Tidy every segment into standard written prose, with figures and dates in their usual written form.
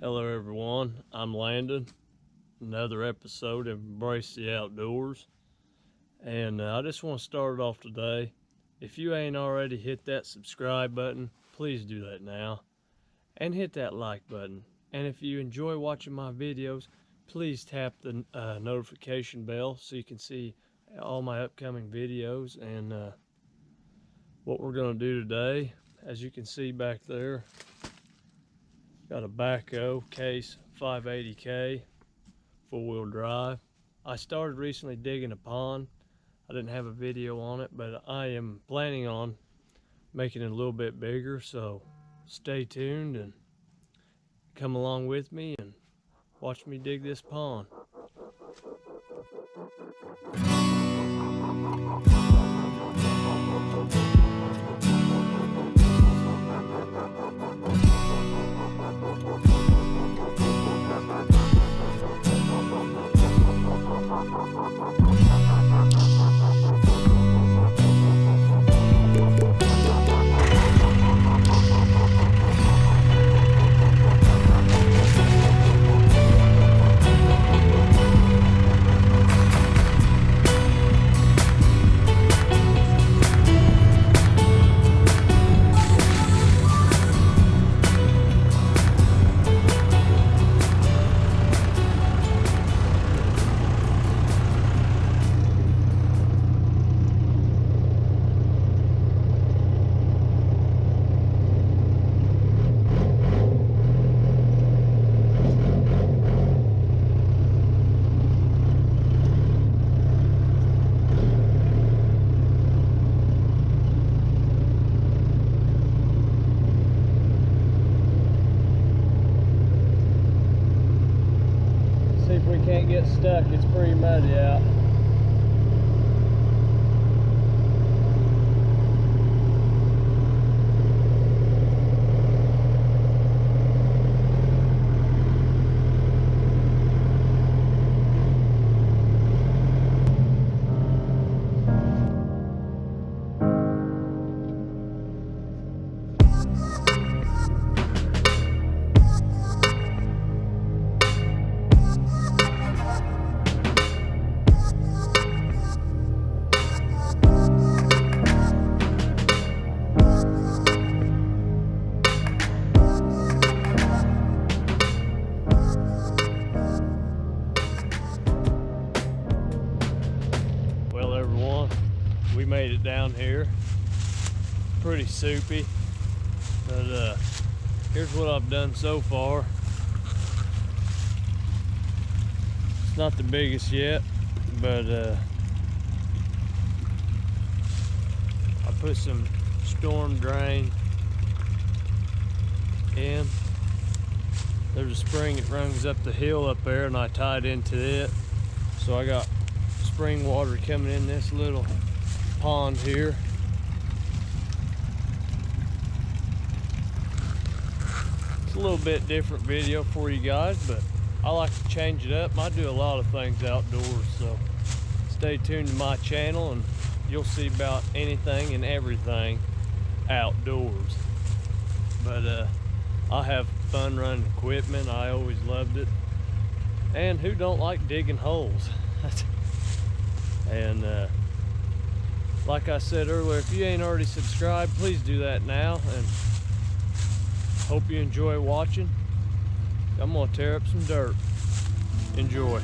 Hello everyone, I'm Landon. Another episode of Embrace the Outdoors. And I just want to start it off today. If you ain't already hit that subscribe button, please do that now. And hit that like button. And if you enjoy watching my videos, please tap the notification bell so you can see all my upcoming videos. And what we're going to do today, as you can see back there, got a Backhoe case 580K 4-wheel drive. I started recently digging a pond. I didn't have a video on it, but I am planning on making it a little bit bigger, so stay tuned and come along with me and watch me dig this pond. See if we can't get stuck. It's pretty muddy out. Well everyone, we made it down here. Pretty soupy, but here's what I've done so far. It's not the biggest yet, but I put some storm drain in. There's a spring that runs up the hill up there, and I tied into it, so I got spring water coming in this little pond here. It's a little bit different video for you guys, but I like to change it up. I do a lot of things outdoors, so stay tuned to my channel and you'll see about anything and everything outdoors. But I have fun running equipment. I always loved it. And who don't like digging holes? And like I said earlier, if you ain't already subscribed, please do that now, and hope you enjoy watching. I'm gonna tear up some dirt. Enjoy.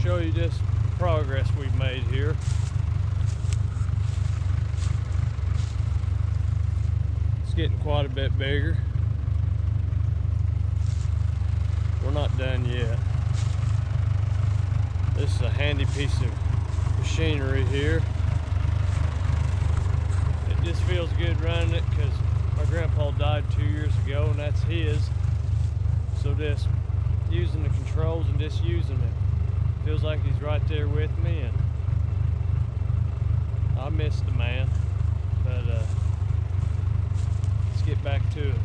show you this progress we've made here. It's getting quite a bit bigger. We're not done yet. This is a handy piece of machinery here. It just feels good running it because my grandpa died 2 years ago and that's his. So just using the controls and just using it feels like he's right there with me, and I miss the man. But let's get back to it.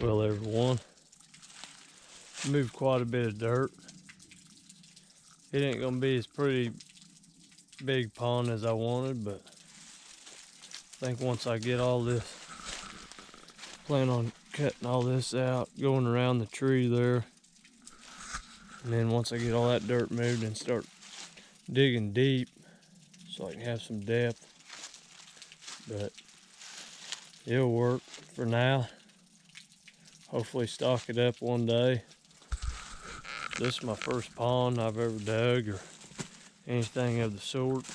Well, everyone, moved quite a bit of dirt. It ain't gonna be as pretty big pond as I wanted, but I think once I get all this, plan on cutting all this out, going around the tree there, and then once I get all that dirt moved and start digging deep so I can have some depth. But it'll work for now. Hopefully stock it up one day. This is my first pond I've ever dug or anything of the sort.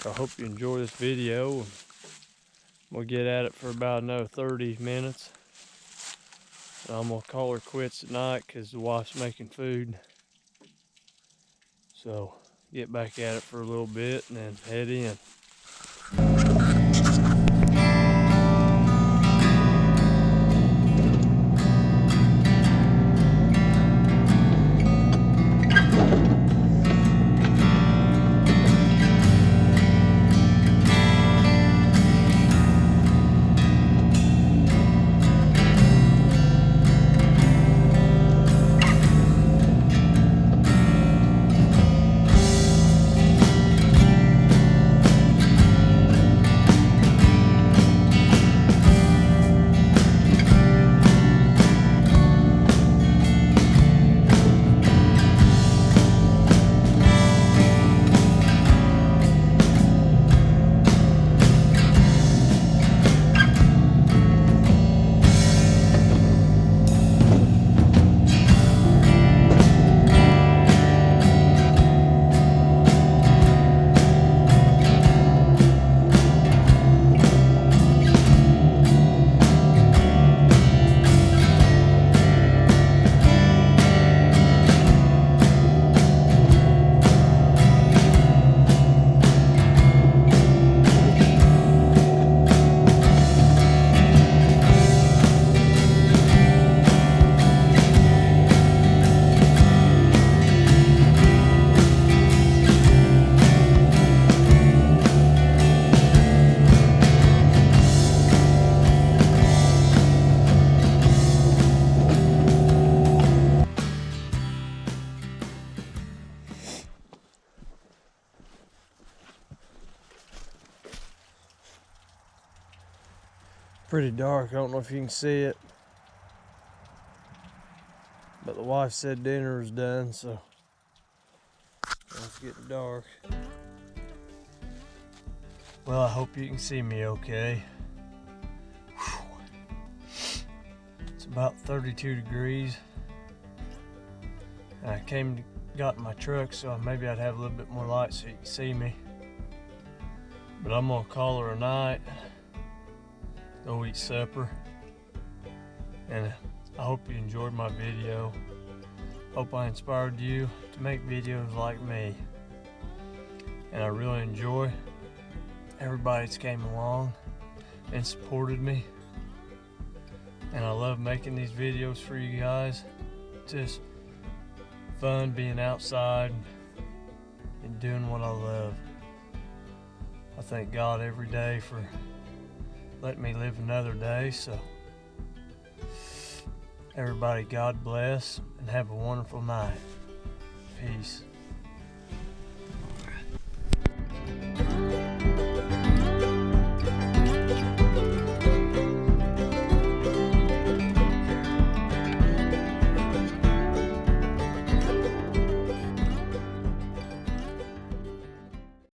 I hope you enjoy this video. We'll get at it for about another 30 minutes. I'm gonna call her quits at night because the wife's making food. So get back at it for a little bit and then head in. Pretty dark. I don't know if you can see it, but the wife said dinner is done, so it's getting dark. Well, I hope you can see me okay. Whew. It's about 32 degrees. And I got in my truck, so maybe I'd have a little bit more light so you can see me. But I'm gonna call her a night, go eat supper, and I hope you enjoyed my video. Hope I inspired you to make videos like me. And I really enjoy everybody that's came along and supported me. And I love making these videos for you guys. Just fun being outside and doing what I love. I thank God every day for letting me live another day. So everybody, God bless and have a wonderful night. Peace.